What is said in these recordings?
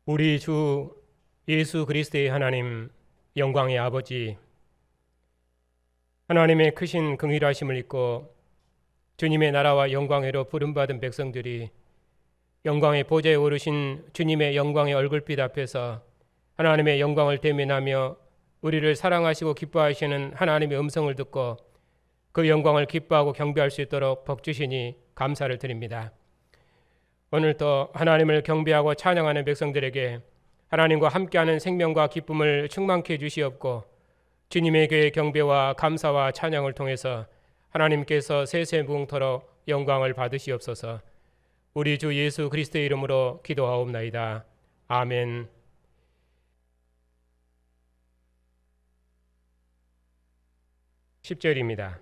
우리 주 예수 그리스도의 하나님, 영광의 아버지, 하나님의 크신 긍휼하심을 입고 주님의 나라와 영광으로 부름받은 백성들이 영광의 보좌에 오르신 주님의 영광의 얼굴빛 앞에서 하나님의 영광을 대면하며 우리를 사랑하시고 기뻐하시는 하나님의 음성을 듣고 그 영광을 기뻐하고 경배할 수 있도록 복 주시니 감사를 드립니다. 오늘도 하나님을 경배하고 찬양하는 백성들에게 하나님과 함께하는 생명과 기쁨을 충만케 해주시옵고 주님의 교회 경배와 감사와 찬양을 통해서 하나님께서 세세무궁토록 영광을 받으시옵소서. 우리 주 예수 그리스도의 이름으로 기도하옵나이다. 아멘. (10절입니다)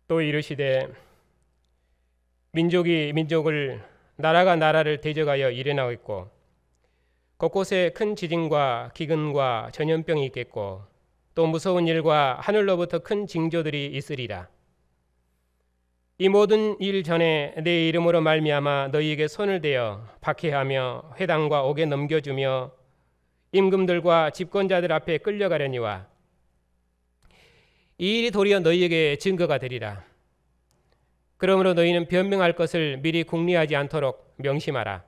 또 이르시되 민족이 민족을 나라가 나라를 대적하여 일어나겠고 곳곳에 큰 지진과 기근과 전염병이 있겠고 또 무서운 일과 하늘로부터 큰 징조들이 있으리라. 이 모든 일 전에 내 이름으로 말미암아 너희에게 손을 대어 박해하며 회당과 옥에 넘겨주며 임금들과 집권자들 앞에 끌려가려니와 이 일이 도리어 너희에게 증거가 되리라. 그러므로 너희는 변명할 것을 미리 궁리하지 않도록 명심하라.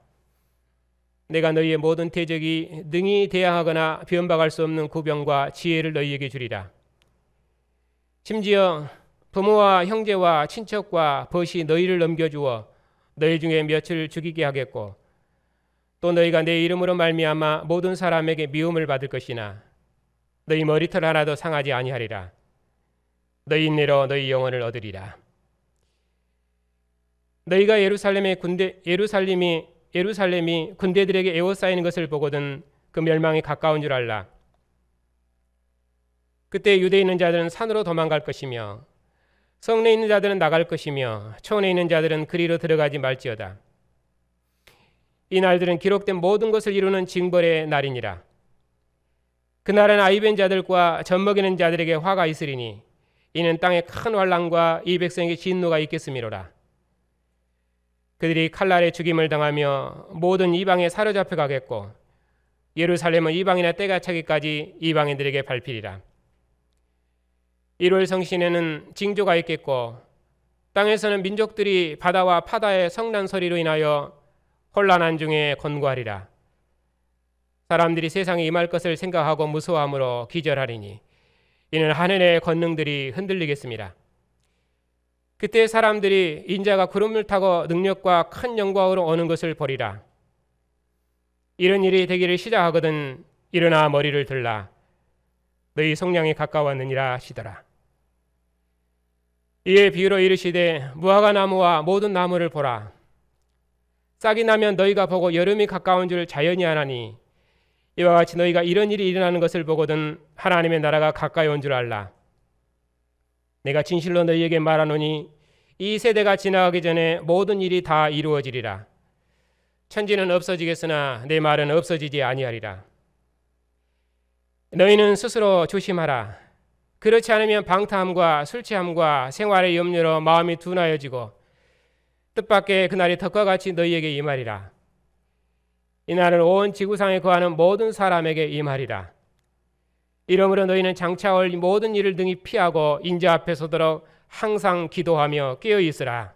내가 너희의 모든 대적이 능히 대항하거나 변박할 수 없는 구병과 지혜를 너희에게 주리라. 심지어 부모와 형제와 친척과 벗이 너희를 넘겨주어 너희 중에 몇을 죽이게 하겠고 또 너희가 내 이름으로 말미암아 모든 사람에게 미움을 받을 것이나 너희 머리털 하나도 상하지 아니하리라. 너희 인내로 너희 영혼을 얻으리라. 너희가 예루살렘이 군대들에게 에워싸이는 것을 보거든 그 멸망이 가까운 줄 알라. 그때 유대에 있는 자들은 산으로 도망갈 것이며 성내에 있는 자들은 나갈 것이며 초원에 있는 자들은 그리로 들어가지 말지어다. 이 날들은 기록된 모든 것을 이루는 징벌의 날이니라. 그날은 아이벤 자들과 젖먹이는 자들에게 화가 있으리니 이는 땅에 큰 환난과 이 백성에게 진노가 있겠음이로라. 그들이 칼날에 죽임을 당하며 모든 이방에 사로잡혀 가겠고 예루살렘은 이방이나 때가 차기까지 이방인들에게 밟히리라. 1월 성신에는 징조가 있겠고 땅에서는 민족들이 바다와 파다의 성난 소리로 인하여 혼란한 중에 권고하리라. 사람들이 세상에 임할 것을 생각하고 무서워함으로 기절하리니 이는 하늘의 권능들이 흔들리겠습니다. 그때 사람들이 인자가 구름을 타고 능력과 큰 영광으로 오는 것을 보리라. 이런 일이 되기를 시작하거든 일어나 머리를 들라. 너희 속량이 가까웠느니라 하시더라. 이에 비유로 이르시되 무화과 나무와 모든 나무를 보라. 싹이 나면 너희가 보고 여름이 가까운 줄 자연히 아나니 이와 같이 너희가 이런 일이 일어나는 것을 보거든 하나님의 나라가 가까이 온 줄 알라. 내가 진실로 너희에게 말하노니 이 세대가 지나가기 전에 모든 일이 다 이루어지리라. 천지는 없어지겠으나 내 말은 없어지지 아니하리라. 너희는 스스로 조심하라. 그렇지 않으면 방탕함과 술 취함과 생활의 염려로 마음이 둔하여지고 뜻밖의 그날이 덕과 같이 너희에게 임하리라. 이날은 온 지구상에 거하는 모든 사람에게 임하리라. 이러므로 너희는 장차 올 모든 일을 등이 피하고 인자 앞에 서도록 항상 기도하며 깨어 있으라.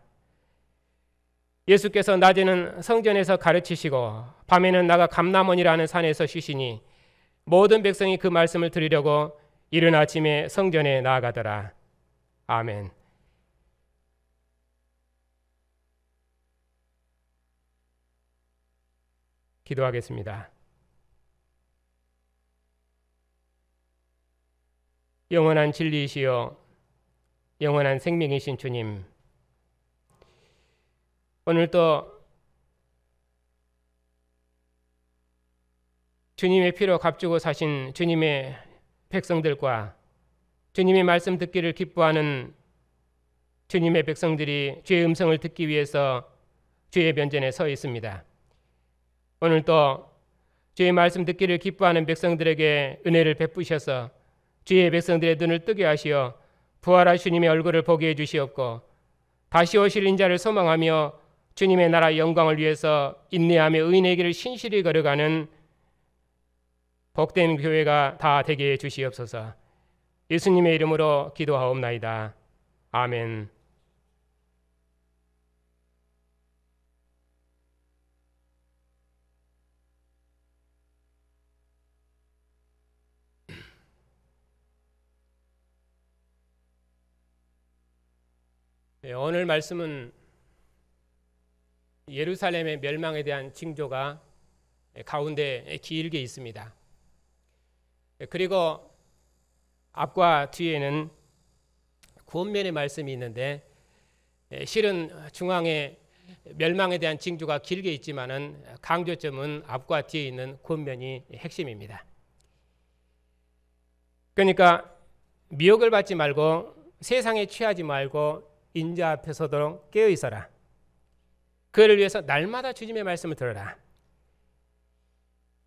예수께서 낮에는 성전에서 가르치시고 밤에는 나가 감람원이라는 산에서 쉬시니 모든 백성이 그 말씀을 들으려고 이른 아침에 성전에 나아가더라. 아멘. 기도하겠습니다. 영원한 진리이시여 영원한 생명이신 주님, 오늘도 주님의 피로 값주고 사신 주님의 백성들과 주님의 말씀 듣기를 기뻐하는 주님의 백성들이 주의 음성을 듣기 위해서 주의 면전에 서 있습니다. 오늘도 주의 말씀 듣기를 기뻐하는 백성들에게 은혜를 베푸셔서 주의 백성들의 눈을 뜨게 하시어 부활하신 주님의 얼굴을 보게 해주시옵고 다시 오실 인자를 소망하며 주님의 나라 영광을 위해서 인내하며 의인의 길을 신실히 걸어가는 복된 교회가 다 되게 해 주시옵소서. 예수님의 이름으로 기도하옵나이다. 아멘. 오늘 말씀은 예루살렘의 멸망에 대한 징조가 가운데 길게 있습니다. 그리고 앞과 뒤에는 권면의 말씀이 있는데 실은 중앙에 멸망에 대한 징조가 길게 있지만은 강조점은 앞과 뒤에 있는 권면이 핵심입니다. 그러니까 미혹을 받지 말고 세상에 취하지 말고 인자 앞에 서도록 깨어 있어라. 그를 위해서 날마다 주님의 말씀을 들어라.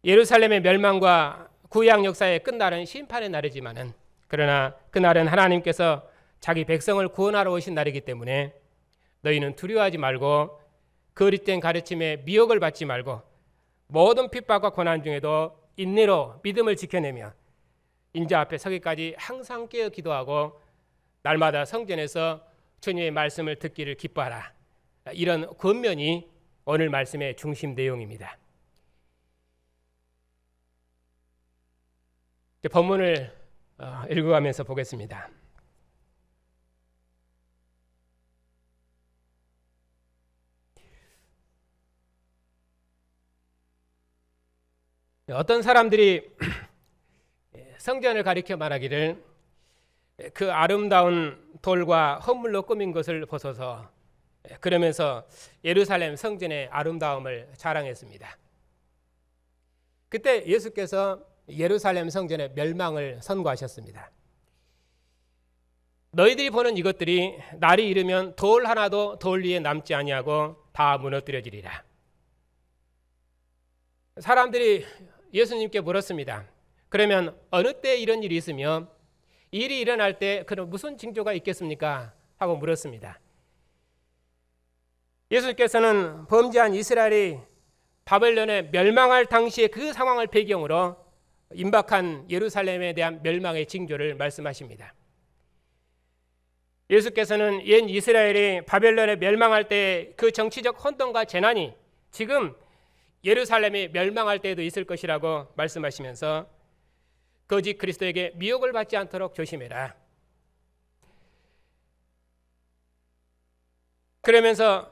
예루살렘의 멸망과 구약 역사의 끝날은 심판의 날이지만은 그러나 그날은 하나님께서 자기 백성을 구원하러 오신 날이기 때문에 너희는 두려워하지 말고 거짓된 가르침에 미혹을 받지 말고 모든 핍박과 고난 중에도 인내로 믿음을 지켜내며 인자 앞에 서기까지 항상 깨어 기도하고 날마다 성전에서 주님의 말씀을 듣기를 기뻐하라. 이런 권면이 오늘 말씀의 중심 내용입니다. 본문을 읽어가면서 보겠습니다. 어떤 사람들이 성전을 가리켜 말하기를 그 아름다운 돌과 헌물로 꾸민 것을 보소서, 그러면서 예루살렘 성전의 아름다움을 자랑했습니다. 그때 예수께서 예루살렘 성전의 멸망을 선고하셨습니다. 너희들이 보는 이것들이 날이 이르면 돌 하나도 돌 위에 남지 아니하고 다 무너뜨려지리라. 사람들이 예수님께 물었습니다. 그러면 어느 때 이런 일이 있으며 일이 일어날 때 그런 무슨 징조가 있겠습니까? 하고 물었습니다. 예수께서는 범죄한 이스라엘이 바벨론에 멸망할 당시의 그 상황을 배경으로 임박한 예루살렘에 대한 멸망의 징조를 말씀하십니다. 예수께서는 옛 이스라엘이 바벨론에 멸망할 때 그 정치적 혼돈과 재난이 지금 예루살렘이 멸망할 때에도 있을 것이라고 말씀하시면서 거짓 그리스도에게 미혹을 받지 않도록 조심해라. 그러면서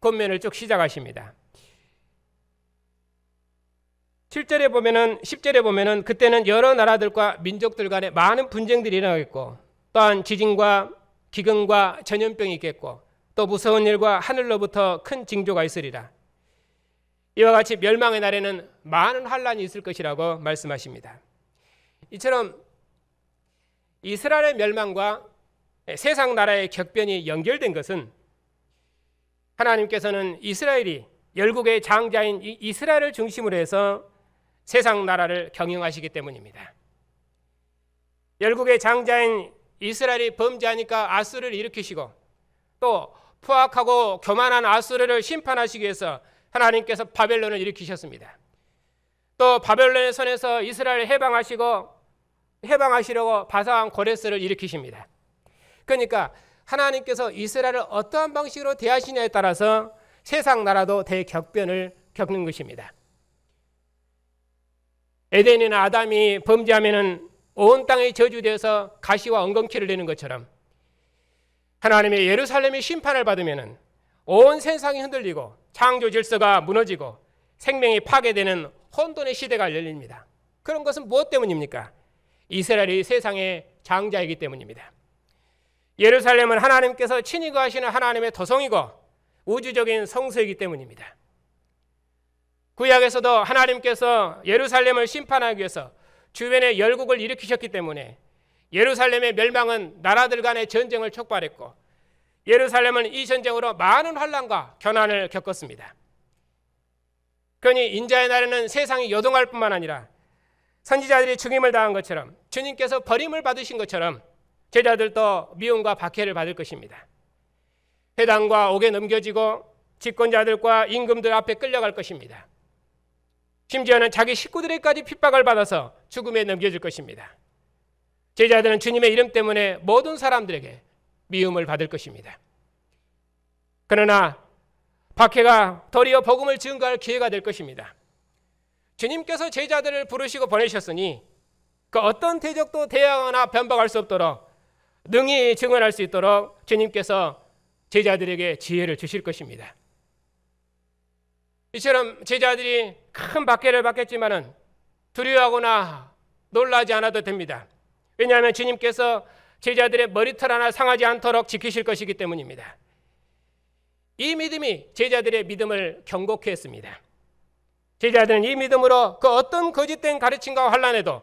권면을 쭉 시작하십니다. 7절에 보면은 10절에 보면은 그때는 여러 나라들과 민족들 간에 많은 분쟁들이 일어나겠고 또한 지진과 기근과 전염병이 있겠고 또 무서운 일과 하늘로부터 큰 징조가 있으리라. 이와 같이 멸망의 날에는 많은 환란이 있을 것이라고 말씀하십니다. 이처럼 이스라엘의 멸망과 세상 나라의 격변이 연결된 것은 하나님께서는 이스라엘이 열국의 장자인 이스라엘을 중심으로 해서 세상 나라를 경영하시기 때문입니다. 열국의 장자인 이스라엘이 범죄하니까 아수르를 일으키시고 또 포악하고 교만한 아수르를 심판하시기 위해서 하나님께서 바벨론을 일으키셨습니다. 또 바벨론의 손에서 이스라엘을 해방하시려고 바사왕 고레스를 일으키십니다. 그러니까 하나님께서 이스라엘을 어떠한 방식으로 대하시냐에 따라서 세상 나라도 대격변을 겪는 것입니다. 에덴이나 아담이 범죄하면은 온 땅이 저주되어서 가시와 엉겅퀴를 내는 것처럼 하나님의 예루살렘이 심판을 받으면은 온 세상이 흔들리고 창조 질서가 무너지고 생명이 파괴되는 혼돈의 시대가 열립니다. 그런 것은 무엇 때문입니까? 이스라엘이 세상의 장자이기 때문입니다. 예루살렘은 하나님께서 친히 거하시는 하나님의 도성이고 우주적인 성소이기 때문입니다. 구약에서도 하나님께서 예루살렘을 심판하기 위해서 주변에 열국을 일으키셨기 때문에 예루살렘의 멸망은 나라들 간의 전쟁을 촉발했고 예루살렘은 이 전쟁으로 많은 환난과 고난을 겪었습니다. 그러니 인자의 날에는 세상이 요동할 뿐만 아니라 선지자들이 죽임을 당한 것처럼 주님께서 버림을 받으신 것처럼 제자들도 미움과 박해를 받을 것입니다. 회당과 옥에 넘겨지고 집권자들과 임금들 앞에 끌려갈 것입니다. 심지어는 자기 식구들에게까지 핍박을 받아서 죽음에 넘겨질 것입니다. 제자들은 주님의 이름 때문에 모든 사람들에게 미움을 받을 것입니다. 그러나 박해가 도리어 복음을 증거할 기회가 될 것입니다. 주님께서 제자들을 부르시고 보내셨으니 그 어떤 대적도 대항하거나 변박할 수 없도록 능히 증언할 수 있도록 주님께서 제자들에게 지혜를 주실 것입니다. 이처럼 제자들이 큰 박해를 받겠지만은 두려워하거나 놀라지 않아도 됩니다. 왜냐하면 주님께서 제자들의 머리털 하나 상하지 않도록 지키실 것이기 때문입니다. 이 믿음이 제자들의 믿음을 견고케 했습니다. 제자들은 이 믿음으로 그 어떤 거짓된 가르침과 환난에도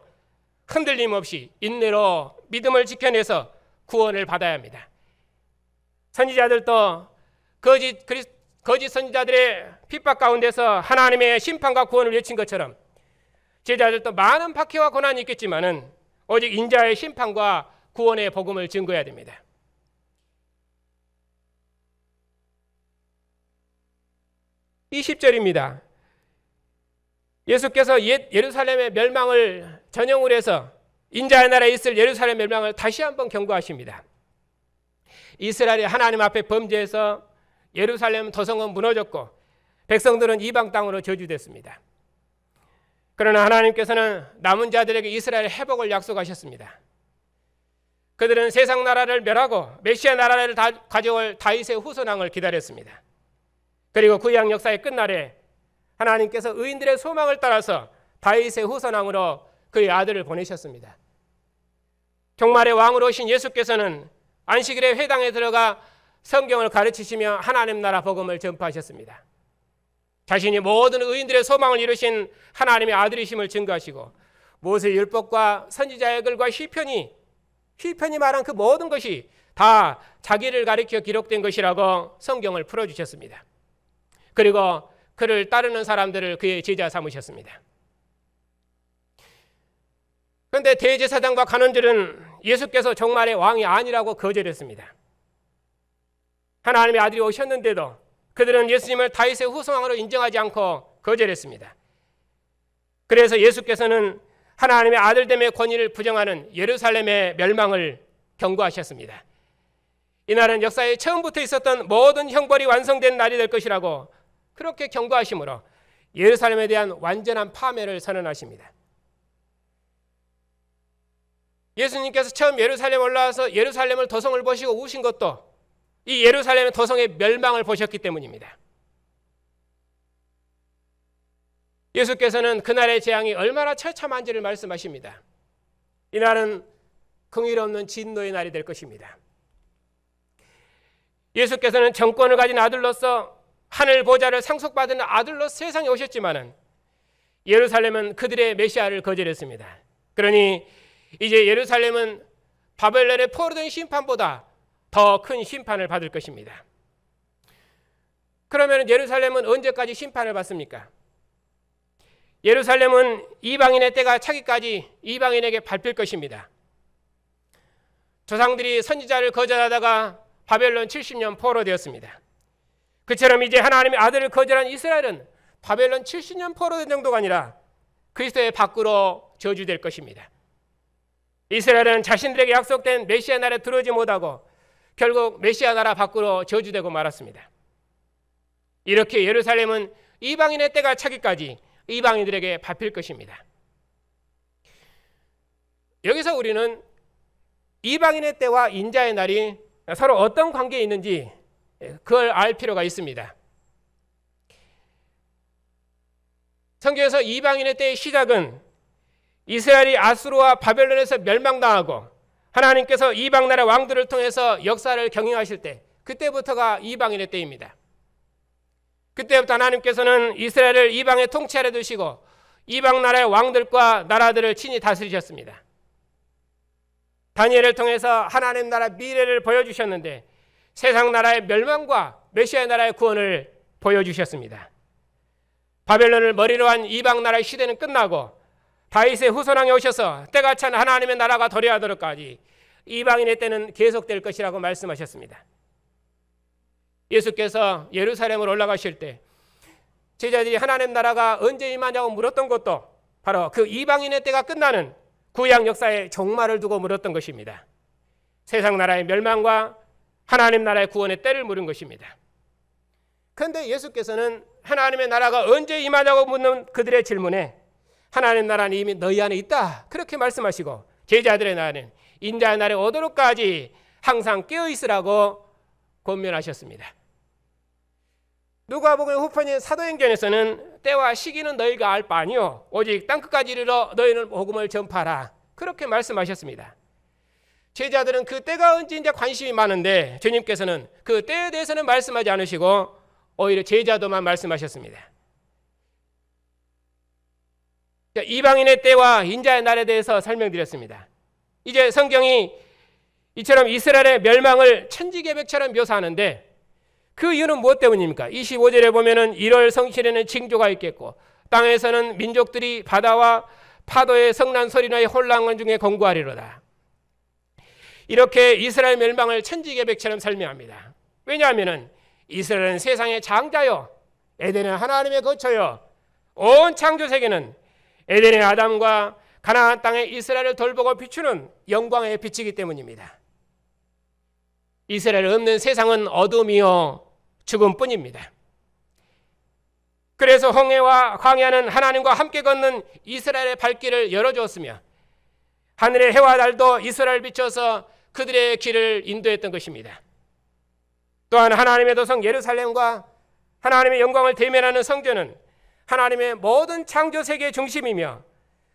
흔들림 없이 인내로 믿음을 지켜내서 구원을 받아야 합니다. 선지자들도 거짓 선지자들의 핍박 가운데서 하나님의 심판과 구원을 외친 것처럼 제자들도 많은 박해와 고난이 있겠지만은 오직 인자의 심판과 구원의 복음을 증거해야 됩니다. 이 10절입니다. 예수께서 옛 예루살렘의 멸망을 전형으로 해서 인자의 나라에 있을 예루살렘 멸망을 다시 한번 경고하십니다. 이스라엘이 하나님 앞에 범죄해서 예루살렘 도성은 무너졌고 백성들은 이방 땅으로 저주됐습니다. 그러나 하나님께서는 남은 자들에게 이스라엘의 회복을 약속하셨습니다. 그들은 세상 나라를 멸하고 메시아 나라를 가져올 다윗의 후손왕을 기다렸습니다. 그리고 구약 역사의 끝날에 하나님께서 의인들의 소망을 따라서 다윗의 후손왕으로 그의 아들을 보내셨습니다. 종말의 왕으로 오신 예수께서는 안식일에 회당에 들어가 성경을 가르치시며 하나님 나라 복음을 전파하셨습니다. 자신이 모든 의인들의 소망을 이루신 하나님의 아들이심을 증거하시고 모세의 율법과 선지자의 글과 시편이 말한 그 모든 것이 다 자기를 가리켜 기록된 것이라고 성경을 풀어주셨습니다. 그리고 그를 따르는 사람들을 그의 제자 삼으셨습니다. 그런데 대제사장과 간원들은 예수께서 종말의 왕이 아니라고 거절했습니다. 하나님의 아들이 오셨는데도 그들은 예수님을 다윗의 후손왕으로 인정하지 않고 거절했습니다. 그래서 예수께서는 하나님의 아들됨의 권위를 부정하는 예루살렘의 멸망을 경고하셨습니다. 이날은 역사에 처음부터 있었던 모든 형벌이 완성된 날이 될 것이라고 그렇게 경고하심으로 예루살렘에 대한 완전한 파멸을 선언하십니다. 예수님께서 처음 예루살렘 올라와서 예루살렘을 도성을 보시고 우신 것도 이 예루살렘의 도성의 멸망을 보셨기 때문입니다. 예수께서는 그날의 재앙이 얼마나 처참한지를 말씀하십니다. 이날은 긍휼없는 진노의 날이 될 것입니다. 예수께서는 정권을 가진 아들로서 하늘 보좌를 상속받은 아들로 세상에 오셨지만은 예루살렘은 그들의 메시아를 거절했습니다. 그러니 이제 예루살렘은 바벨론의 포로된 심판보다 더 큰 심판을 받을 것입니다. 그러면 예루살렘은 언제까지 심판을 받습니까? 예루살렘은 이방인의 때가 차기까지 이방인에게 밟힐 것입니다. 조상들이 선지자를 거절하다가 바벨론 70년 포로되었습니다. 그처럼 이제 하나님의 아들을 거절한 이스라엘은 바벨론 70년 포로된 정도가 아니라 그리스도의 밖으로 저주될 것입니다. 이스라엘은 자신들에게 약속된 메시아 나라에 들어오지 못하고 결국 메시아 나라 밖으로 저주되고 말았습니다. 이렇게 예루살렘은 이방인의 때가 차기까지 이방인들에게 밟힐 것입니다. 여기서 우리는 이방인의 때와 인자의 날이 서로 어떤 관계에 있는지 그걸 알 필요가 있습니다. 성경에서 이방인의 때의 시작은 이스라엘이 아수르와 바벨론에서 멸망당하고 하나님께서 이방 나라 왕들을 통해서 역사를 경영하실 때 그때부터가 이방인의 때입니다. 그때부터 하나님께서는 이스라엘을 이방의 통치 아래 두시고 이방 나라의 왕들과 나라들을 친히 다스리셨습니다. 다니엘을 통해서 하나님 나라 미래를 보여주셨는데 세상 나라의 멸망과 메시아 나라의 구원을 보여주셨습니다. 바벨론을 머리로 한 이방 나라의 시대는 끝나고 다윗의 후손왕이 오셔서 때가 찬 하나님의 나라가 도래하도록까지 이방인의 때는 계속될 것이라고 말씀하셨습니다. 예수께서 예루살렘으로 올라가실 때 제자들이 하나님 나라가 언제 임하냐고 물었던 것도 바로 그 이방인의 때가 끝나는 구약 역사의 종말을 두고 물었던 것입니다. 세상 나라의 멸망과 하나님 나라의 구원의 때를 물은 것입니다. 그런데 예수께서는 하나님의 나라가 언제 임하냐고 묻는 그들의 질문에 하나님 나라는 이미 너희 안에 있다 그렇게 말씀하시고 제자들의 나라는 인자의 날에 오도록까지 항상 깨어있으라고 권면하셨습니다. 누가복음 후편의 사도행전에서는 때와 시기는 너희가 알 바 아니요 오직 땅끝까지 이르러 너희는 복음을 전파하라 그렇게 말씀하셨습니다. 제자들은 그 때가 언제인지 관심이 많은데 주님께서는 그 때에 대해서는 말씀하지 않으시고 오히려 제자도만 말씀하셨습니다. 이방인의 때와 인자의 날에 대해서 설명드렸습니다. 이제 성경이 이처럼 이스라엘의 멸망을 천지개벽처럼 묘사하는데 그 이유는 무엇 때문입니까? 25절에 보면은 1월 성실에는 징조가 있겠고 땅에서는 민족들이 바다와 파도의 성난 소리나의 혼란 중에 공고하리로다. 이렇게 이스라엘 멸망을 천지개벽처럼 설명합니다. 왜냐하면 이스라엘은 세상의 장자요 에덴은 하나님의 거처요 온 창조세계는 에덴의 아담과 가나안 땅의 이스라엘을 돌보고 비추는 영광의 빛이기 때문입니다. 이스라엘 없는 세상은 어둠이요 죽음뿐입니다. 그래서 홍해와 광야는 하나님과 함께 걷는 이스라엘의 발길을 열어주었으며 하늘의 해와 달도 이스라엘을 비춰서 그들의 길을 인도했던 것입니다. 또한 하나님의 도성 예루살렘과 하나님의 영광을 대면하는 성전은 하나님의 모든 창조세계의 중심이며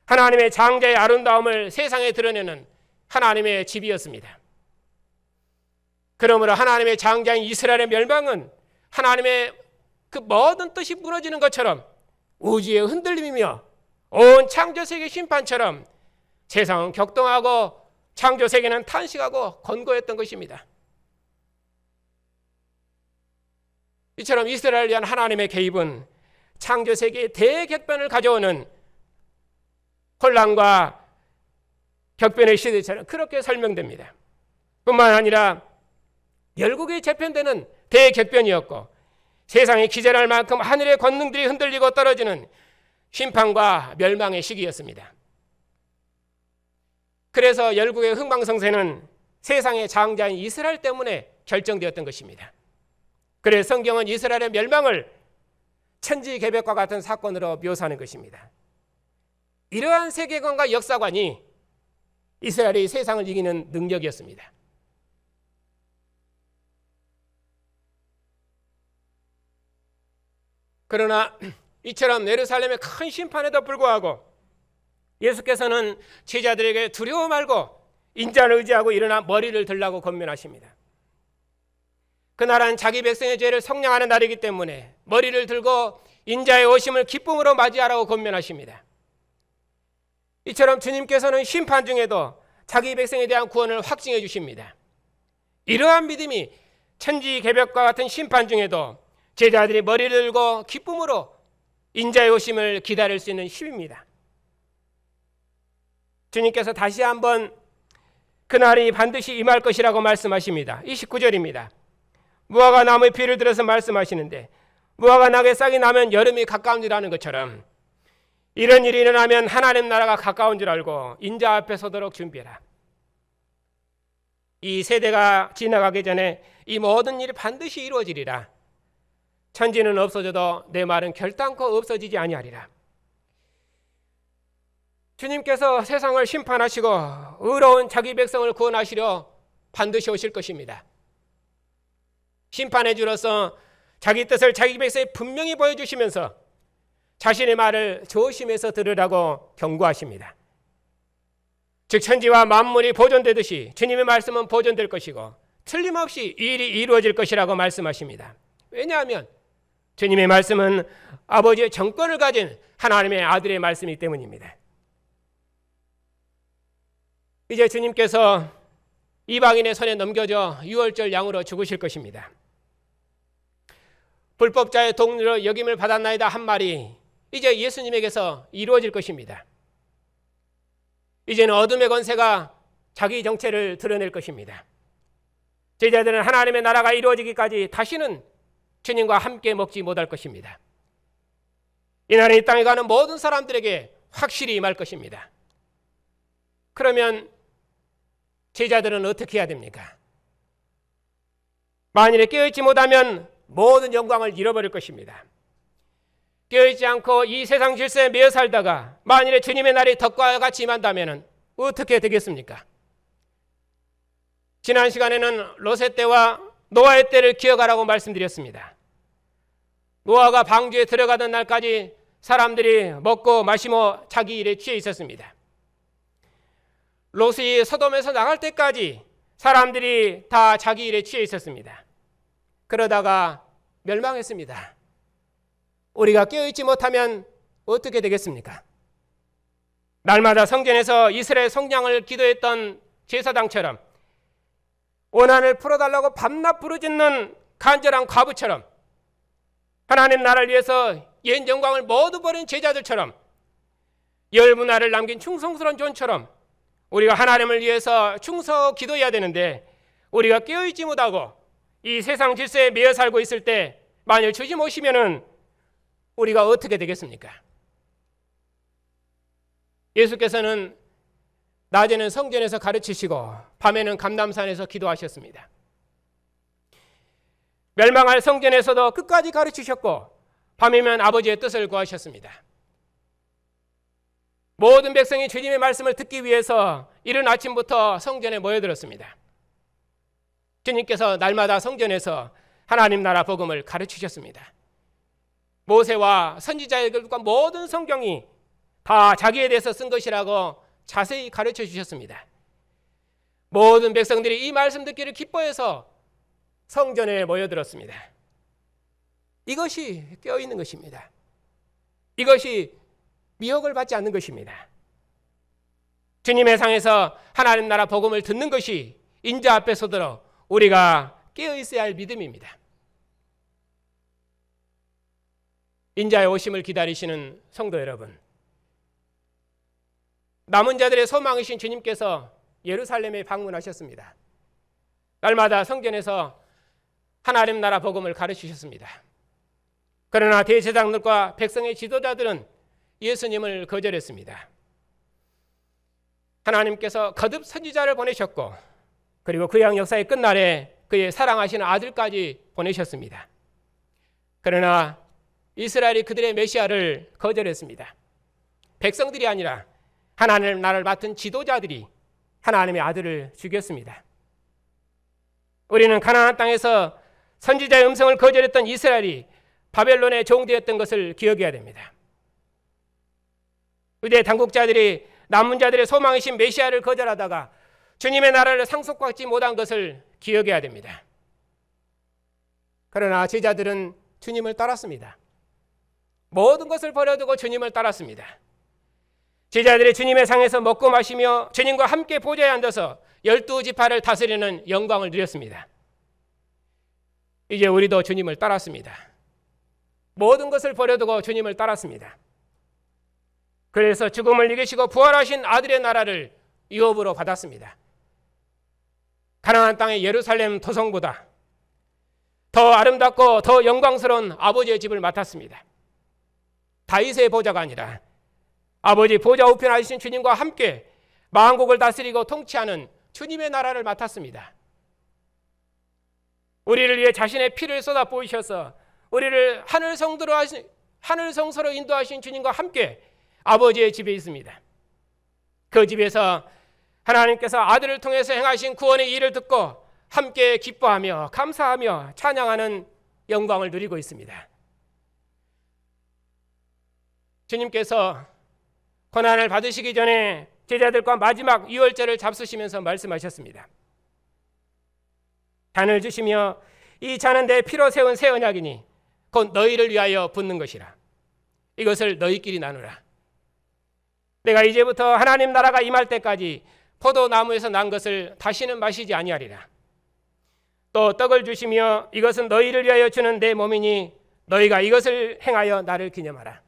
하나님의 장자의 아름다움을 세상에 드러내는 하나님의 집이었습니다. 그러므로 하나님의 장자인 이스라엘의 멸망은 하나님의 그 모든 뜻이 무너지는 것처럼 우주의 흔들림이며 온 창조세계 심판처럼 세상은 격동하고 창조세계는 탄식하고 권고했던 것입니다. 이처럼 이스라엘을 위한 하나님의 개입은 창조세계의 대격변을 가져오는 혼란과 격변의 시대처럼 그렇게 설명됩니다. 뿐만 아니라 열국이 재편되는 대격변이었고 세상이 기절할 만큼 하늘의 권능들이 흔들리고 떨어지는 심판과 멸망의 시기였습니다. 그래서 열국의 흥망성쇠는 세상의 장자인 이스라엘 때문에 결정되었던 것입니다. 그래서 성경은 이스라엘의 멸망을 천지개벽과 같은 사건으로 묘사하는 것입니다. 이러한 세계관과 역사관이 이스라엘이 세상을 이기는 능력이었습니다. 그러나 이처럼 예루살렘의 큰 심판에도 불구하고 예수께서는 제자들에게 두려워 말고 인자를 의지하고 일어나 머리를 들라고 권면하십니다. 그날은 자기 백성의 죄를 속량하는 날이기 때문에 머리를 들고 인자의 오심을 기쁨으로 맞이하라고 권면하십니다. 이처럼 주님께서는 심판 중에도 자기 백성에 대한 구원을 확증해 주십니다. 이러한 믿음이 천지개벽과 같은 심판 중에도 제자들이 머리를 들고 기쁨으로 인자의 오심을 기다릴 수 있는 힘입니다. 주님께서 다시 한번 그날이 반드시 임할 것이라고 말씀하십니다. 29절입니다. 무화과 나무의 비를 들어서 말씀하시는데 무화과 나무의 싹이 나면 여름이 가까운 줄 아는 것처럼 이런 일이 일어나면 하나님 나라가 가까운 줄 알고 인자 앞에 서도록 준비해라. 이 세대가 지나가기 전에 이 모든 일이 반드시 이루어지리라. 천지는 없어져도 내 말은 결단코 없어지지 아니하리라. 주님께서 세상을 심판하시고 의로운 자기 백성을 구원하시려 반드시 오실 것입니다. 심판의 주로서 자기 뜻을 자기 백성에 분명히 보여주시면서 자신의 말을 조심해서 들으라고 경고하십니다. 즉 천지와 만물이 보존되듯이 주님의 말씀은 보존될 것이고 틀림없이 이 일이 이루어질 것이라고 말씀하십니다. 왜냐하면 주님의 말씀은 아버지의 정권을 가진 하나님의 아들의 말씀이기 때문입니다. 이제 주님께서 이방인의 손에 넘겨져 유월절 양으로 죽으실 것입니다. 불법자의 동료로 여김을 받았나이다 한 말이 이제 예수님에게서 이루어질 것입니다. 이제는 어둠의 권세가 자기 정체를 드러낼 것입니다. 제자들은 하나님의 나라가 이루어지기까지 다시는 주님과 함께 먹지 못할 것입니다. 이날은 이 땅에 가는 모든 사람들에게 확실히 임할 것입니다. 그러면 제자들은 어떻게 해야 됩니까? 만일에 깨어있지 못하면 모든 영광을 잃어버릴 것입니다. 깨어있지 않고 이 세상 질서에 매여 살다가 만일에 주님의 날이 덕과 같이 임한다면 어떻게 되겠습니까? 지난 시간에는 롯의 때와 노아의 때를 기억하라고 말씀드렸습니다. 노아가 방주에 들어가던 날까지 사람들이 먹고 마시며 자기 일에 취해 있었습니다. 롯이 소돔에서 나갈 때까지 사람들이 다 자기 일에 취해 있었습니다. 그러다가 멸망했습니다. 우리가 깨어있지 못하면 어떻게 되겠습니까? 날마다 성전에서 이스라엘 성량을 기도했던 제사장처럼 원한을 풀어달라고 밤낮 부르짖는 간절한 과부처럼 하나님 나라를 위해서 옛 영광을 모두 버린 제자들처럼 열 문화를 남긴 충성스러운 존처럼 우리가 하나님을 위해서 충성하고 기도해야 되는데 우리가 깨어있지 못하고 이 세상 질서에 매여 살고 있을 때 만일 주님 오시면은 우리가 어떻게 되겠습니까? 예수께서는 낮에는 성전에서 가르치시고 밤에는 감람산에서 기도하셨습니다. 멸망할 성전에서도 끝까지 가르치셨고 밤이면 아버지의 뜻을 구하셨습니다. 모든 백성이 주님의 말씀을 듣기 위해서 이른 아침부터 성전에 모여들었습니다. 주님께서 날마다 성전에서 하나님 나라 복음을 가르치셨습니다. 모세와 선지자들과 모든 성경이 다 자기에 대해서 쓴 것이라고 자세히 가르쳐 주셨습니다. 모든 백성들이 이 말씀 듣기를 기뻐해서 성전에 모여들었습니다. 이것이 깨어있는 것입니다. 이것이 미혹을 받지 않는 것입니다. 주님의 상에서 하나님 나라 복음을 듣는 것이 인자 앞에 서도록 우리가 깨어있어야 할 믿음입니다. 인자의 오심을 기다리시는 성도 여러분, 남은 자들의 소망이신 주님께서 예루살렘에 방문하셨습니다. 날마다 성전에서 하나님 나라 복음을 가르치셨습니다. 그러나 대제사장들과 백성의 지도자들은 예수님을 거절했습니다. 하나님께서 거듭 선지자를 보내셨고 그리고 구약 역사의 끝날에 그의 사랑하시는 아들까지 보내셨습니다. 그러나 이스라엘이 그들의 메시아를 거절했습니다. 백성들이 아니라 하나님 나라를 맡은 지도자들이 하나님의 아들을 죽였습니다. 우리는 가나안 땅에서 선지자의 음성을 거절했던 이스라엘이 바벨론의 종되었던 것을 기억해야 됩니다. 유대 당국자들이 남은 자들의 소망이신 메시아를 거절하다가 주님의 나라를 상속받지 못한 것을 기억해야 됩니다. 그러나 제자들은 주님을 따랐습니다. 모든 것을 버려두고 주님을 따랐습니다. 제자들이 주님의 상에서 먹고 마시며 주님과 함께 보좌에 앉아서 12지파를 다스리는 영광을 누렸습니다. 이제 우리도 주님을 따랐습니다. 모든 것을 버려두고 주님을 따랐습니다. 그래서 죽음을 이기시고 부활하신 아들의 나라를 유업으로 받았습니다. 가나안 땅의 예루살렘 도성보다 더 아름답고 더 영광스러운 아버지의 집을 맡았습니다. 다윗의 보좌가 아니라 아버지 보좌 우편에 앉으신 주님과 함께 만국을 다스리고 통치하는 주님의 나라를 맡았습니다. 우리를 위해 자신의 피를 쏟아 부으셔서 우리를 하늘 성소로 인도하신 주님과 함께 아버지의 집에 있습니다. 그 집에서 하나님께서 아들을 통해서 행하신 구원의 일을 듣고 함께 기뻐하며 감사하며 찬양하는 영광을 누리고 있습니다. 주님께서 고난을 받으시기 전에 제자들과 마지막 유월절을 잡수시면서 말씀하셨습니다. 잔을 주시며 이 잔은 내 피로 세운 새 언약이니 곧 너희를 위하여 붓는 것이라. 이것을 너희끼리 나누라. 내가 이제부터 하나님 나라가 임할 때까지 포도나무에서 난 것을 다시는 마시지 아니하리라. 또 떡을 주시며 이것은 너희를 위하여 주는 내 몸이니 너희가 이것을 행하여 나를 기념하라.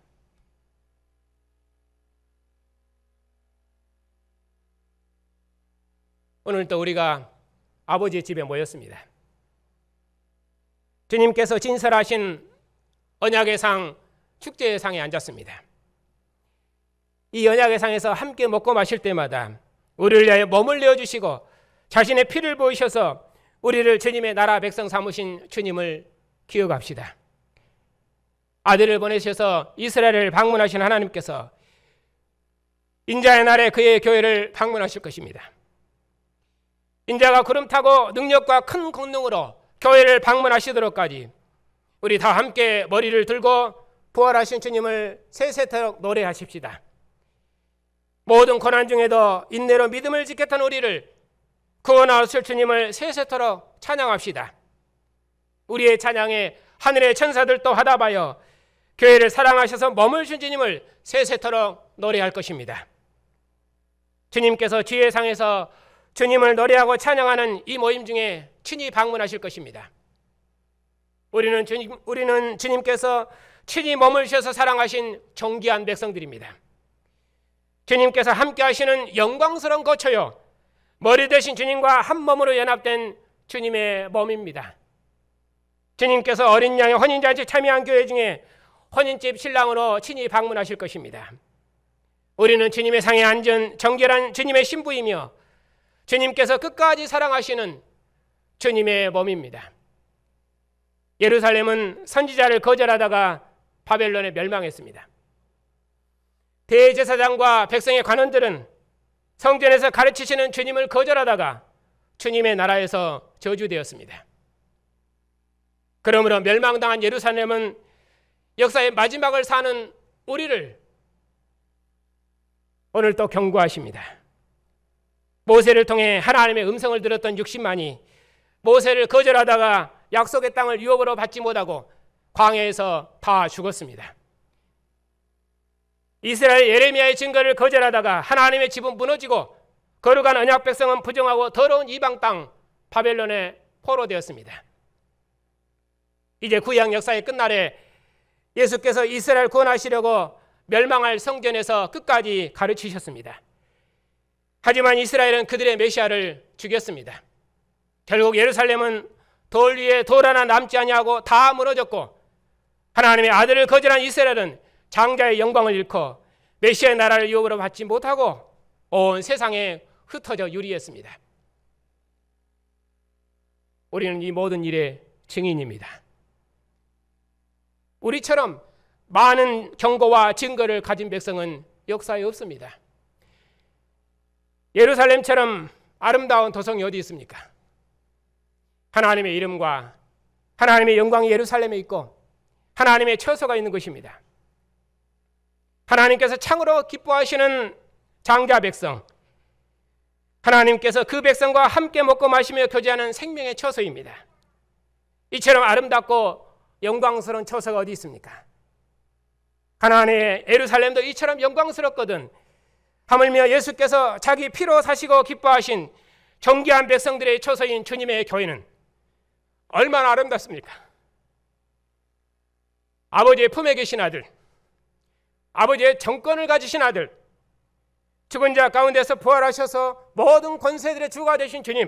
오늘도 우리가 아버지의 집에 모였습니다. 주님께서 진설하신 언약의 상, 축제의 상에 앉았습니다. 이 언약의 상에서 함께 먹고 마실 때마다 우리를 위하여 몸을 내어주시고 자신의 피를 보이셔서 우리를 주님의 나라 백성 삼으신 주님을 기억합시다. 아들을 보내셔서 이스라엘을 방문하신 하나님께서 인자의 날에 그의 교회를 방문하실 것입니다. 인자가 구름 타고 능력과 큰 권능으로 교회를 방문하시도록까지 우리 다 함께 머리를 들고 부활하신 주님을 세세토록 노래하십시다. 모든 고난 중에도 인내로 믿음을 지켰던 우리를 구원하실 주님을 세세토록 찬양합시다. 우리의 찬양에 하늘의 천사들도 화답하여 교회를 사랑하셔서 머물신 주님을 세세토록 노래할 것입니다. 주님께서 지혜의 상에서 주님을 노래하고 찬양하는 이 모임 중에 친히 방문하실 것입니다. 우리는 주님께서 친히 머물셔서 사랑하신 존귀한 백성들입니다. 주님께서 함께 하시는 영광스러운 거처요, 머리 대신 주님과 한 몸으로 연합된 주님의 몸입니다. 주님께서 어린 양의 혼인잔치 참여한 교회 중에 혼인집 신랑으로 친히 방문하실 것입니다. 우리는 주님의 상에 앉은 정결한 주님의 신부이며 주님께서 끝까지 사랑하시는 주님의 몸입니다. 예루살렘은 선지자를 거절하다가 바벨론에 멸망했습니다. 대제사장과 백성의 관원들은 성전에서 가르치시는 주님을 거절하다가 주님의 나라에서 저주되었습니다. 그러므로 멸망당한 예루살렘은 역사의 마지막을 사는 우리를 오늘 또 경고하십니다. 모세를 통해 하나님의 음성을 들었던 60만이 모세를 거절하다가 약속의 땅을 유업으로 받지 못하고 광야에서 다 죽었습니다. 이스라엘 예레미야의 증거를 거절하다가 하나님의 집은 무너지고 거룩한 언약 백성은 부정하고 더러운 이방 땅 바벨론에 포로되었습니다. 이제 구약 역사의 끝날에 예수께서 이스라엘 구원하시려고 멸망할 성전에서 끝까지 가르치셨습니다. 하지만 이스라엘은 그들의 메시아를 죽였습니다. 결국 예루살렘은 돌 위에 돌 하나 남지 아니하고 다 무너졌고 하나님의 아들을 거절한 이스라엘은 장자의 영광을 잃고 메시아의 나라를 유업으로 받지 못하고 온 세상에 흩어져 유리했습니다. 우리는 이 모든 일의 증인입니다. 우리처럼 많은 경고와 증거를 가진 백성은 역사에 없습니다. 예루살렘처럼 아름다운 도성이 어디 있습니까? 하나님의 이름과 하나님의 영광이 예루살렘에 있고 하나님의 처소가 있는 것입니다. 하나님께서 참으로 기뻐하시는 장자 백성, 하나님께서 그 백성과 함께 먹고 마시며 교제하는 생명의 처소입니다. 이처럼 아름답고 영광스러운 처소가 어디 있습니까? 하나님의 예루살렘도 이처럼 영광스럽거든 하물며 예수께서 자기 피로 사시고 기뻐하신 존귀한 백성들의 처소인 주님의 교회는 얼마나 아름답습니까? 아버지의 품에 계신 아들, 아버지의 정권을 가지신 아들, 죽은 자 가운데서 부활하셔서 모든 권세들의 주가 되신 주님,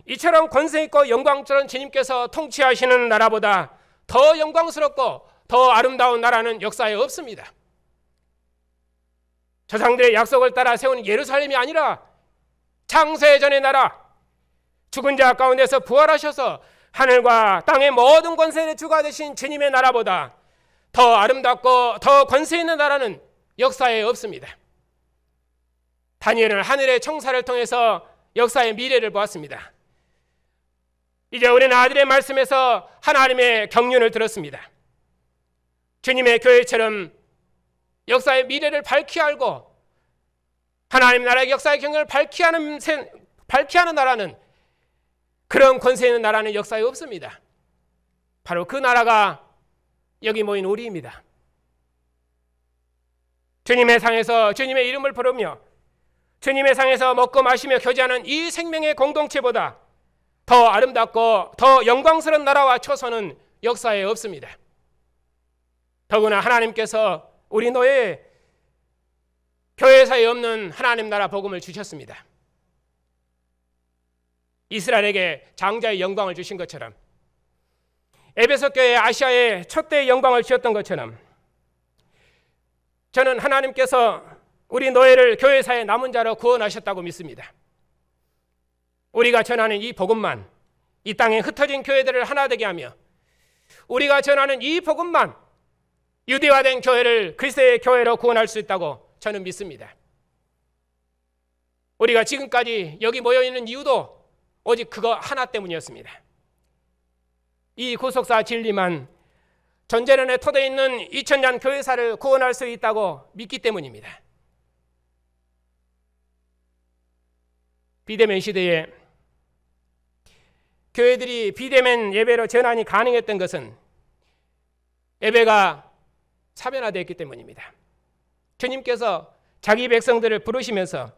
이처럼 권세 있고 영광스러운 주님께서 통치하시는 나라보다 더 영광스럽고 더 아름다운 나라는 역사에 없습니다. 조상들의 약속을 따라 세운 예루살렘이 아니라 창세전의 나라, 죽은 자 가운데서 부활하셔서 하늘과 땅의 모든 권세의 주가 되신 주님의 나라보다 더 아름답고 더 권세 있는 나라는 역사에 없습니다. 다니엘은 하늘의 청사를 통해서 역사의 미래를 보았습니다. 이제 우리는 아들의 말씀에서 하나님의 경륜을 들었습니다. 주님의 교회처럼 역사의 미래를 밝히 알고 하나님 나라의 역사의 경륜을 밝히 하는 나라는, 그런 권세 있는 나라는 역사에 없습니다. 바로 그 나라가 여기 모인 우리입니다. 주님의 상에서 주님의 이름을 부르며 주님의 상에서 먹고 마시며 교제하는 이 생명의 공동체보다 더 아름답고 더 영광스러운 나라와 처소는 역사에 없습니다. 더구나 하나님께서 우리 노예에 교회 사이에 없는 하나님 나라 복음을 주셨습니다. 이스라엘에게 장자의 영광을 주신 것처럼, 에베소 교회 아시아의 촛대의 영광을 주셨던 것처럼, 저는 하나님께서 우리 노예를 교회사의 남은 자로 구원하셨다고 믿습니다. 우리가 전하는 이 복음만 이 땅에 흩어진 교회들을 하나 되게 하며, 우리가 전하는 이 복음만 유대화된 교회를 그리스도의 교회로 구원할 수 있다고 저는 믿습니다. 우리가 지금까지 여기 모여있는 이유도 오직 그거 하나 때문이었습니다. 이 구속사 진리만 전제론에 터져 있는 2000년 교회사를 구원할 수 있다고 믿기 때문입니다. 비대면 시대에 교회들이 비대면 예배로 전환이 가능했던 것은 예배가 사변화되었기 때문입니다. 주님께서 자기 백성들을 부르시면서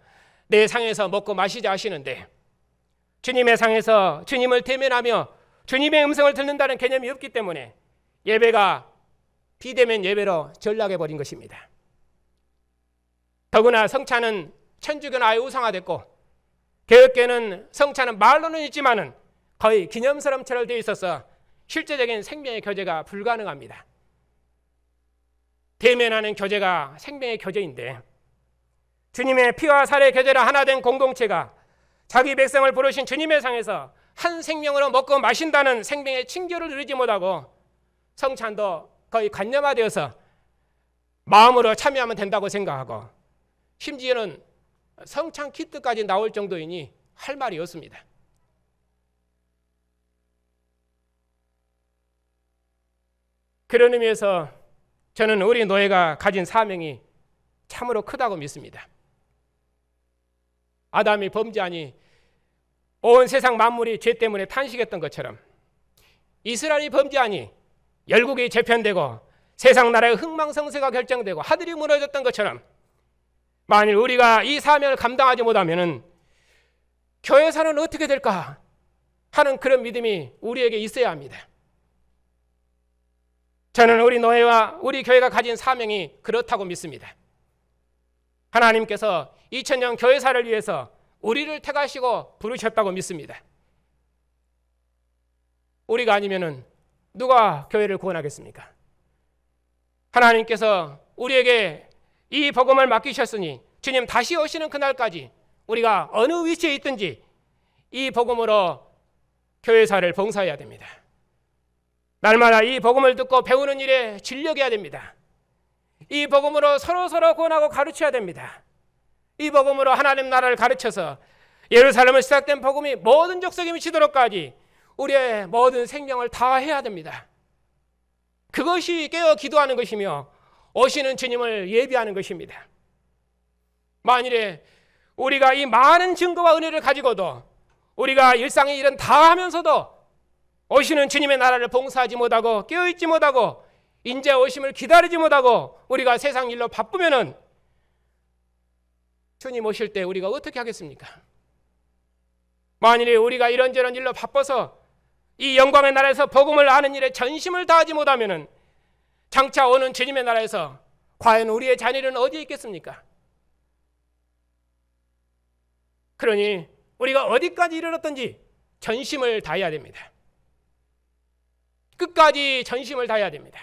내 상에서 먹고 마시자 하시는데, 주님의 상에서 주님을 대면하며 주님의 음성을 듣는다는 개념이 없기 때문에 예배가 비대면 예배로 전락해버린 것입니다. 더구나 성찬은 천주교는 아예 우상화됐고, 개혁교는 성찬은 말로는 있지만은 거의 기념처럼 되어 있어서 실제적인 생명의 교제가 불가능합니다. 대면하는 교제가 생명의 교제인데, 주님의 피와 살의 교제로 하나 된 공동체가 자기 백성을 부르신 주님의 상에서 한 생명으로 먹고 마신다는 생명의 칭조를 누리지 못하고, 성찬도 거의 관념화되어서 마음으로 참여하면 된다고 생각하고, 심지어는 성찬 키트까지 나올 정도이니 할 말이 없습니다. 그런 의미에서 저는 우리 노예가 가진 사명이 참으로 크다고 믿습니다. 아담이 범죄하니 온 세상 만물이 죄 때문에 탄식했던 것처럼, 이스라엘이 범죄하니 열국이 재편되고 세상 나라의 흥망성쇠가 결정되고 하늘이 무너졌던 것처럼, 만일 우리가 이 사명을 감당하지 못하면 교회사는 어떻게 될까 하는 그런 믿음이 우리에게 있어야 합니다. 저는 우리 노예와 우리 교회가 가진 사명이 그렇다고 믿습니다. 하나님께서 2000년 교회사를 위해서 우리를 택하시고 부르셨다고 믿습니다. 우리가 아니면 누가 교회를 구원하겠습니까? 하나님께서 우리에게 이 복음을 맡기셨으니 주님 다시 오시는 그날까지 우리가 어느 위치에 있든지 이 복음으로 교회사를 봉사해야 됩니다. 날마다 이 복음을 듣고 배우는 일에 진력해야 됩니다. 이 복음으로 서로 구원하고 가르쳐야 됩니다. 이 복음으로 하나님 나라를 가르쳐서 예루살렘을 시작된 복음이 모든 족속에 미치도록까지 우리의 모든 생명을 다해야 됩니다. 그것이 깨어 기도하는 것이며 오시는 주님을 예비하는 것입니다. 만일에 우리가 이 많은 증거와 은혜를 가지고도 우리가 일상의 일은 다 하면서도 오시는 주님의 나라를 봉사하지 못하고 깨어있지 못하고 인제 오심을 기다리지 못하고 우리가 세상 일로 바쁘면은 주님 오실 때 우리가 어떻게 하겠습니까? 만일에 우리가 이런저런 일로 바빠서 이 영광의 나라에서 복음을 아는 일에 전심을 다하지 못하면은 장차 오는 주님의 나라에서 과연 우리의 자녀는 어디에 있겠습니까? 그러니 우리가 어디까지 이르렀든지 전심을 다해야 됩니다. 끝까지 전심을 다해야 됩니다.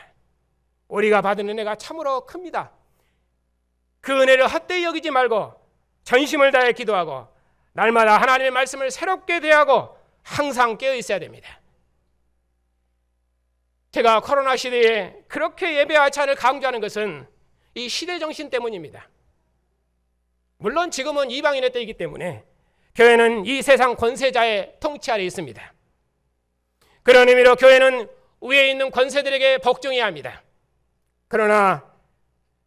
우리가 받은 은혜가 참으로 큽니다. 그 은혜를 헛되이 여기지 말고 전심을 다해 기도하고 날마다 하나님의 말씀을 새롭게 대하고 항상 깨어 있어야 됩니다. 제가 코로나 시대에 그렇게 예배 알찬을 강조하는 것은 이 시대 정신 때문입니다. 물론 지금은 이방인의 때이기 때문에 교회는 이 세상 권세자의 통치 아래 있습니다. 그런 의미로 교회는 위에 있는 권세들에게 복종해야 합니다. 그러나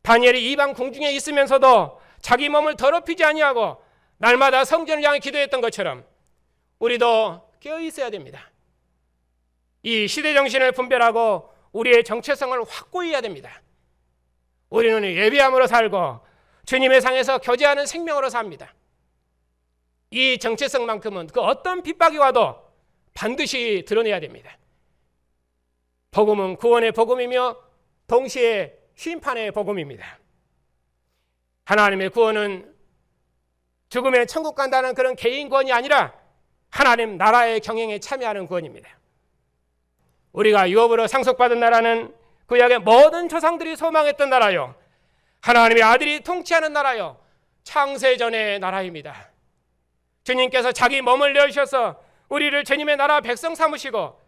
다니엘이 이방 궁중에 있으면서도 자기 몸을 더럽히지 아니하고 날마다 성전을 향해 기도했던 것처럼 우리도 깨어 있어야 됩니다. 이 시대 정신을 분별하고 우리의 정체성을 확고히 해야 됩니다. 우리는 예배함으로 살고 주님의 상에서 교제하는 생명으로 삽니다. 이 정체성만큼은 그 어떤 핍박이 와도 반드시 드러내야 됩니다. 복음은 구원의 복음이며 동시에 심판의 복음입니다. 하나님의 구원은 죽음의 천국 간다는 그런 개인 구원이 아니라 하나님 나라의 경영에 참여하는 구원입니다. 우리가 유업으로 상속받은 나라는 구약의 모든 조상들이 소망했던 나라요, 하나님의 아들이 통치하는 나라요, 창세전의 나라입니다. 주님께서 자기 몸을 내어주셔서 우리를 주님의 나라 백성 삼으시고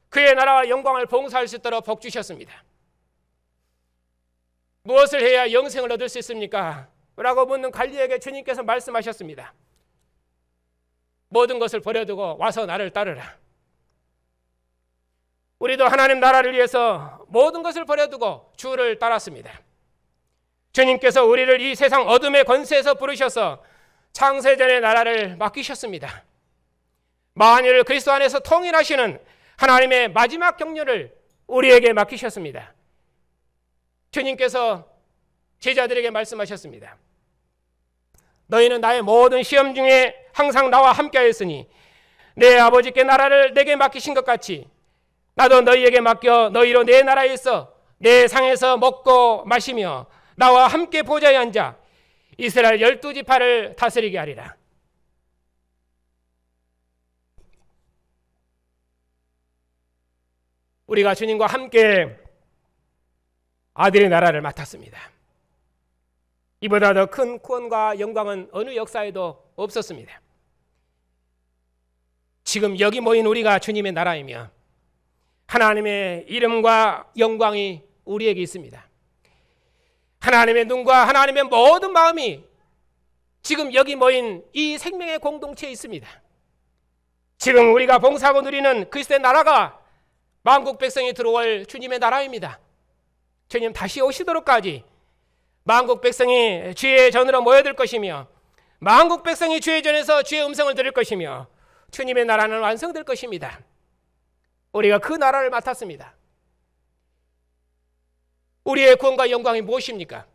그의 나라와 영광을 봉사할 수 있도록 복 주셨습니다. 무엇을 해야 영생을 얻을 수 있습니까? 라고 묻는 관리에게 주님께서 말씀하셨습니다. 모든 것을 버려두고 와서 나를 따르라. 우리도 하나님 나라를 위해서 모든 것을 버려두고 주를 따랐습니다. 주님께서 우리를 이 세상 어둠의 권세에서 부르셔서 창세전의 나라를 맡기셨습니다. 만유를 그리스도 안에서 통일하시는 하나님의 마지막 경륜을 우리에게 맡기셨습니다. 주님께서 제자들에게 말씀하셨습니다. 너희는 나의 모든 시험 중에 항상 나와 함께하였으니 내 아버지께 나라를 내게 맡기신 것 같이 나도 너희에게 맡겨 너희로 내 나라에 있어 내 상에서 먹고 마시며 나와 함께 보좌에 앉아 이스라엘 12지파를 다스리게 하리라. 우리가 주님과 함께 아들의 나라를 맡았습니다. 이보다 더 큰 구원과 영광은 어느 역사에도 없었습니다. 지금 여기 모인 우리가 주님의 나라이며 하나님의 이름과 영광이 우리에게 있습니다. 하나님의 눈과 하나님의 모든 마음이 지금 여기 모인 이 생명의 공동체에 있습니다. 지금 우리가 봉사하고 누리는 그리스도의 나라가 만국 백성이 들어올 주님의 나라입니다. 주님 다시 오시도록까지 만국 백성이 주의 전으로 모여들 것이며 만국 백성이 주의 전에서 주의 음성을 들을 것이며 주님의 나라는 완성될 것입니다. 우리가 그 나라를 맡았습니다. 우리의 구원과 영광이 무엇입니까?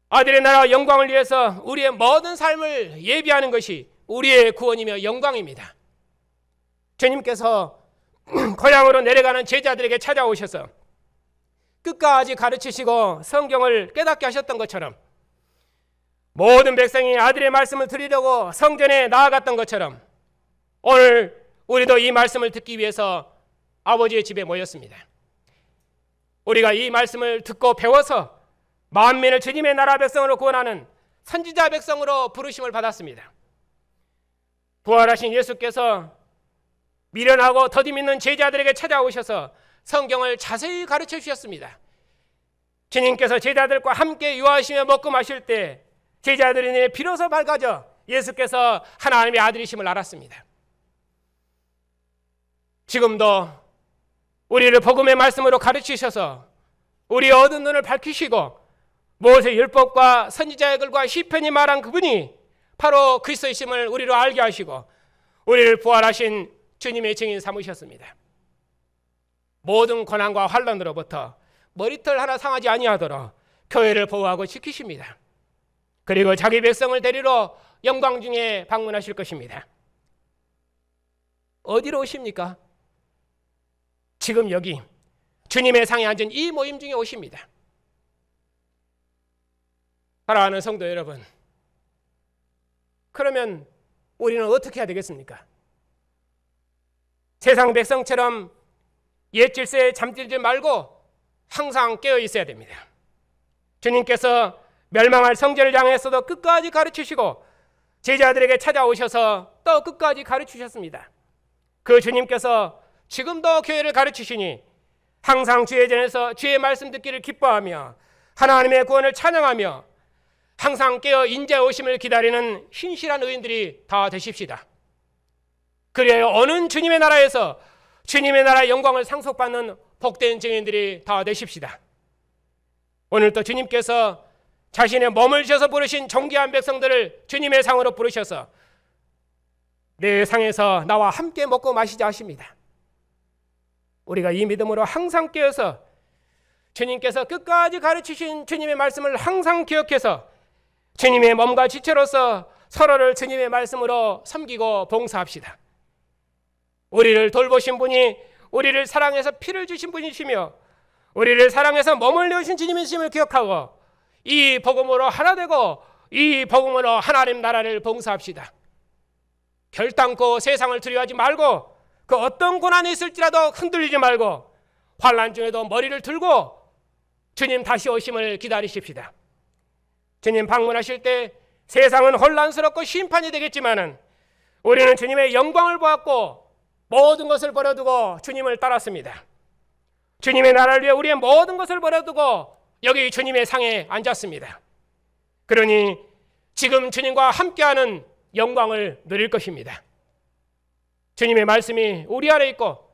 아들의 나라와 영광을 위해서 우리의 모든 삶을 예비하는 것이 우리의 구원이며 영광입니다. 주님께서 고향으로 내려가는 제자들에게 찾아오셔서 끝까지 가르치시고 성경을 깨닫게 하셨던 것처럼 모든 백성이 아들의 말씀을 들으려고 성전에 나아갔던 것처럼 오늘 우리도 이 말씀을 듣기 위해서 아버지의 집에 모였습니다. 우리가 이 말씀을 듣고 배워서 만민을 주님의 나라 백성으로 구원하는 선지자 백성으로 부르심을 받았습니다. 부활하신 예수께서 미련하고 더디 믿는 제자들에게 찾아오셔서 성경을 자세히 가르쳐 주셨습니다. 주님께서 제자들과 함께 유하시며 먹고 마실 때 제자들이 비로소 밝아져 예수께서 하나님의 아들이심을 알았습니다. 지금도 우리를 복음의 말씀으로 가르치셔서 우리의 어두운 눈을 밝히시고 모세 율법과 선지자의 글과 시편이 말한 그분이 바로 그리스도이심을 우리로 알게 하시고 우리를 부활하신 주님의 증인 삼으셨습니다. 모든 고난과 환난으로부터 머리털 하나 상하지 아니하도록 교회를 보호하고 지키십니다. 그리고 자기 백성을 데리러 영광 중에 방문하실 것입니다. 어디로 오십니까? 지금 여기 주님의 상에 앉은 이 모임 중에 오십니다. 사랑하는 성도 여러분, 그러면 우리는 어떻게 해야 되겠습니까? 세상 백성처럼 옛 질서에 잠들지 말고 항상 깨어 있어야 됩니다. 주님께서 멸망할 성전을 향해서도 끝까지 가르치시고 제자들에게 찾아오셔서 또 끝까지 가르치셨습니다. 그 주님께서 지금도 교회를 가르치시니 항상 주의 전에서 주의 말씀 듣기를 기뻐하며 하나님의 구원을 찬양하며 항상 깨어 인자의 오심을 기다리는 신실한 의인들이 다 되십시다. 그래야 어느 주님의 나라에서 주님의 나라의 영광을 상속받는 복된 증인들이 다 되십시다. 오늘 또 주님께서 자신의 몸을 주셔서 부르신 존귀한 백성들을 주님의 상으로 부르셔서 내 상에서 나와 함께 먹고 마시자 하십니다. 우리가 이 믿음으로 항상 깨어서 주님께서 끝까지 가르치신 주님의 말씀을 항상 기억해서 주님의 몸과 지체로서 서로를 주님의 말씀으로 섬기고 봉사합시다. 우리를 돌보신 분이 우리를 사랑해서 피를 주신 분이시며 우리를 사랑해서 몸을 내어주신 주님이심을 기억하고 이 복음으로 하나 되고 이 복음으로 하나님 나라를 봉사합시다. 결단코 세상을 두려워하지 말고 그 어떤 고난이 있을지라도 흔들리지 말고 환난 중에도 머리를 들고 주님 다시 오심을 기다리십시다. 주님 방문하실 때 세상은 혼란스럽고 심판이 되겠지만은 우리는 주님의 영광을 보았고 모든 것을 버려두고 주님을 따랐습니다. 주님의 나라를 위해 우리의 모든 것을 버려두고 여기 주님의 상에 앉았습니다. 그러니 지금 주님과 함께하는 영광을 누릴 것입니다. 주님의 말씀이 우리 안에 있고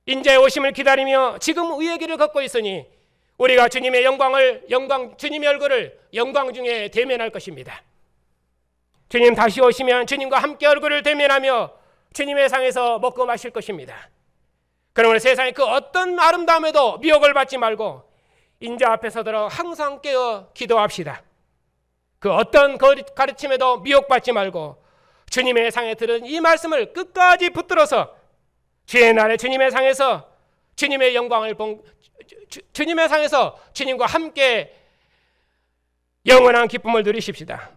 인자의 오심을 기다리며 지금 의의 길을 걷고 있으니 우리가 주님의 주님의 얼굴을 영광 중에 대면할 것입니다. 주님 다시 오시면 주님과 함께 얼굴을 대면하며 주님의 상에서 먹고 마실 것입니다. 그러므로 세상의 그 어떤 아름다움에도 미혹을 받지 말고 인자 앞에 서도록 항상 깨어 기도합시다. 그 어떤 가르침에도 미혹받지 말고 주님의 상에 들은 이 말씀을 끝까지 붙들어서 주의 날에 주님의 상에서 주님의 영광을 주님의 상에서 주님과 함께 영원한 기쁨을 누리십시다.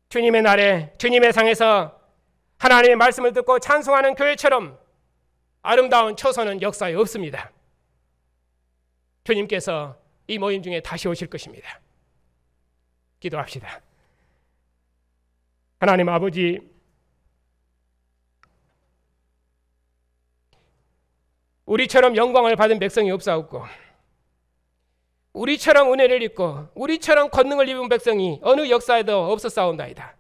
주님의 날에 주님의 상에서 하나님의 말씀을 듣고 찬송하는 교회처럼 아름다운 처소는 역사에 없습니다. 주님께서 이 모임 중에 다시 오실 것입니다. 기도합시다. 하나님 아버지, 우리처럼 영광을 받은 백성이 없사옵고 우리처럼 은혜를 입고 우리처럼 권능을 입은 백성이 어느 역사에도 없었사옵나이다.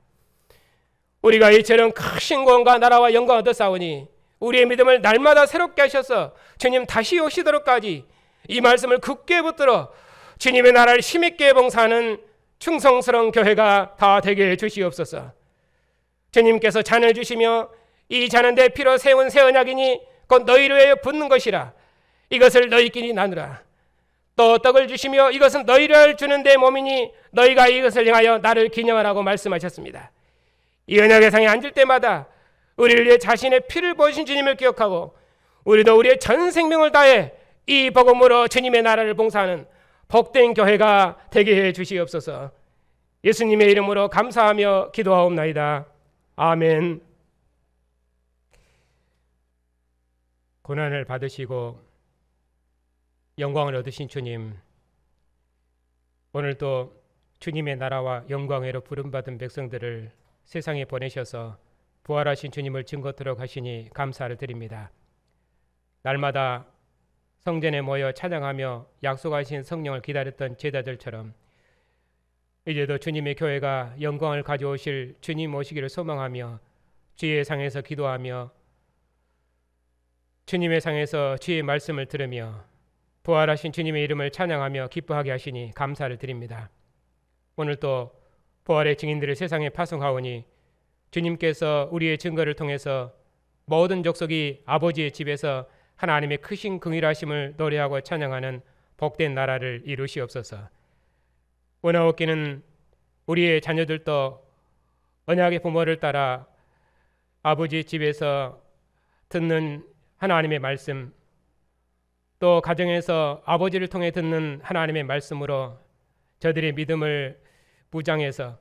우리가 이처럼 크신 구원과 나라와 영광을 얻었사오니 우리의 믿음을 날마다 새롭게 하셔서 주님 다시 오시도록까지 이 말씀을 굳게 붙들어 주님의 나라를 힘있게 봉사하는 충성스러운 교회가 다 되게 해주시옵소서. 주님께서 잔을 주시며 이 잔은 내 피로 세운 새 언약이니 곧 너희를 위하여 붓는 것이라. 이것을 너희끼리 나누라. 또 떡을 주시며 이것은 너희를 주는 내 몸이니 너희가 이것을 행하여 나를 기념하라고 말씀하셨습니다. 이 언약의 상에 앉을 때마다 우리를 위해 자신의 피를 부으신 주님을 기억하고 우리도 우리의 전 생명을 다해 이 복음으로 주님의 나라를 봉사하는 복된 교회가 되게 해 주시옵소서. 예수님의 이름으로 감사하며 기도하옵나이다. 아멘. 고난을 받으시고 영광을 얻으신 주님, 오늘도 주님의 나라와 영광으로 부름받은 백성들을 세상에 보내셔서 부활하신 주님을 증거토록 하시니 감사를 드립니다. 날마다 성전에 모여 찬양하며 약속하신 성령을 기다렸던 제자들처럼 이제도 주님의 교회가 영광을 가져오실 주님 오시기를 소망하며 주의 상에서 기도하며 주님의 상에서 주의 말씀을 들으며 부활하신 주님의 이름을 찬양하며 기뻐하게 하시니 감사를 드립니다. 오늘 또 부활의 증인들을 세상에 파송하오니 주님께서 우리의 증거를 통해서 모든 족속이 아버지의 집에서 하나님의 크신 긍휼하심을 노래하고 찬양하는 복된 나라를 이루시옵소서. 원하옵기는 우리의 자녀들도 언약의 부모를 따라 아버지의 집에서 듣는 하나님의 말씀, 또 가정에서 아버지를 통해 듣는 하나님의 말씀으로 저들의 믿음을 무장해서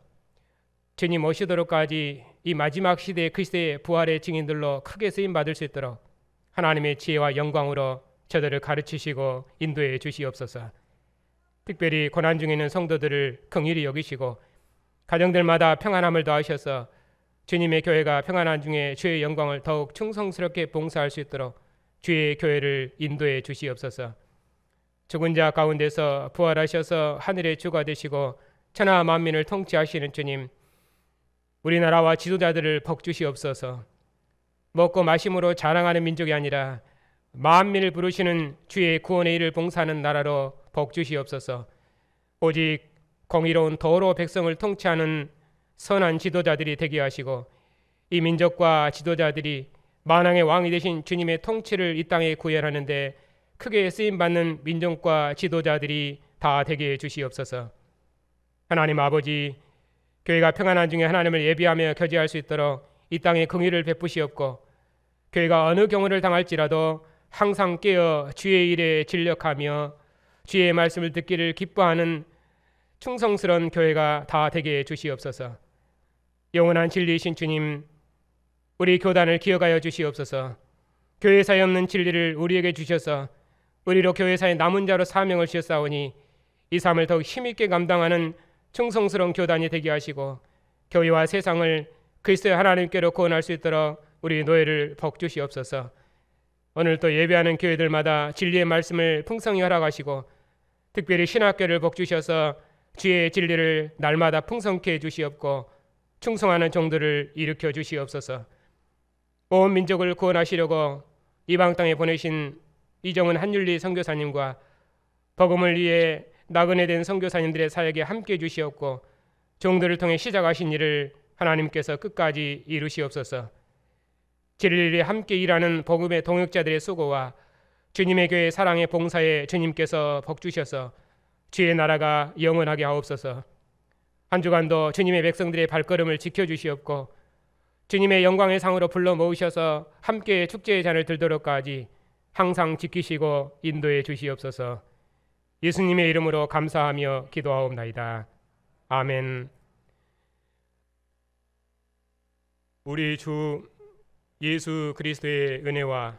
주님 오시도록까지 이 마지막 시대의 그리스도의 부활의 증인들로 크게 쓰임 받을 수 있도록 하나님의 지혜와 영광으로 저들을 가르치시고 인도해 주시옵소서. 특별히 고난 중에 있는 성도들을 긍휼히 여기시고 가정들마다 평안함을 더하셔서 주님의 교회가 평안한 중에 주의 영광을 더욱 충성스럽게 봉사할 수 있도록 주의 교회를 인도해 주시옵소서. 죽은 자 가운데서 부활하셔서 하늘의 주가 되시고 천하 만민을 통치하시는 주님, 우리나라와 지도자들을 복 주시옵소서. 먹고 마심으로 자랑하는 민족이 아니라 만민을 부르시는 주의 구원의 일을 봉사하는 나라로 복 주시옵소서. 오직 공의로운 도로 백성을 통치하는 선한 지도자들이 되게 하시고 이 민족과 지도자들이 만왕의 왕이 되신 주님의 통치를 이 땅에 구현하는데 크게 쓰임받는 민족과 지도자들이 다 되게 해 주시옵소서. 하나님 아버지, 교회가 평안한 중에 하나님을 예비하며 교제할 수 있도록 이 땅에 긍휼을 베푸시옵고 교회가 어느 경우를 당할지라도 항상 깨어 주의 일에 진력하며 주의 말씀을 듣기를 기뻐하는 충성스러운 교회가 다 되게 해 주시옵소서. 영원한 진리이신 주님, 우리 교단을 기억하여 주시옵소서. 교회사에 없는 진리를 우리에게 주셔서 우리로 교회사의 남은 자로 사명을 주셨사오니 이 삶을 더욱 힘있게 감당하는 충성스러운 교단이 되게 하시고 교회와 세상을 그리스도의 하나님께로 구원할 수 있도록 우리 노예를 복주시옵소서. 오늘 또 예배하는 교회들마다 진리의 말씀을 풍성히 허락하시고 특별히 신학교를 복주셔서 주의 진리를 날마다 풍성케 해주시옵고 충성하는 종들을 일으켜 주시옵소서. 온 민족을 구원하시려고 이방 땅에 보내신 이정은 한윤리 선교사님과 복음을 위해 나그네 된 선교사님들의 사역에 함께해 주시옵고 종들을 통해 시작하신 일을 하나님께서 끝까지 이루시옵소서. 진리를 함께 일하는 복음의 동역자들의 수고와 주님의 교회 사랑의 봉사에 주님께서 복주셔서 주의 나라가 영원하게 하옵소서. 한 주간도 주님의 백성들의 발걸음을 지켜주시옵고 주님의 영광의 상으로 불러 모으셔서 함께 축제의 잔을 들도록까지 항상 지키시고 인도해 주시옵소서. 예수님의 이름으로 감사하며 기도하옵나이다. 아멘. 우리 주 예수 그리스도의 은혜와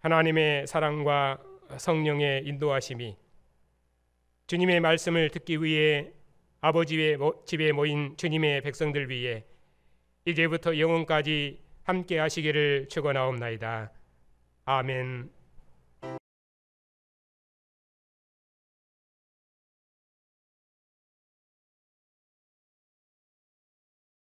하나님의 사랑과 성령의 인도하심이 주님의 말씀을 듣기 위해 아버지의 집에 모인 주님의 백성들 위해 이제부터 영원까지 함께 하시기를 축원하옵나이다. 아멘.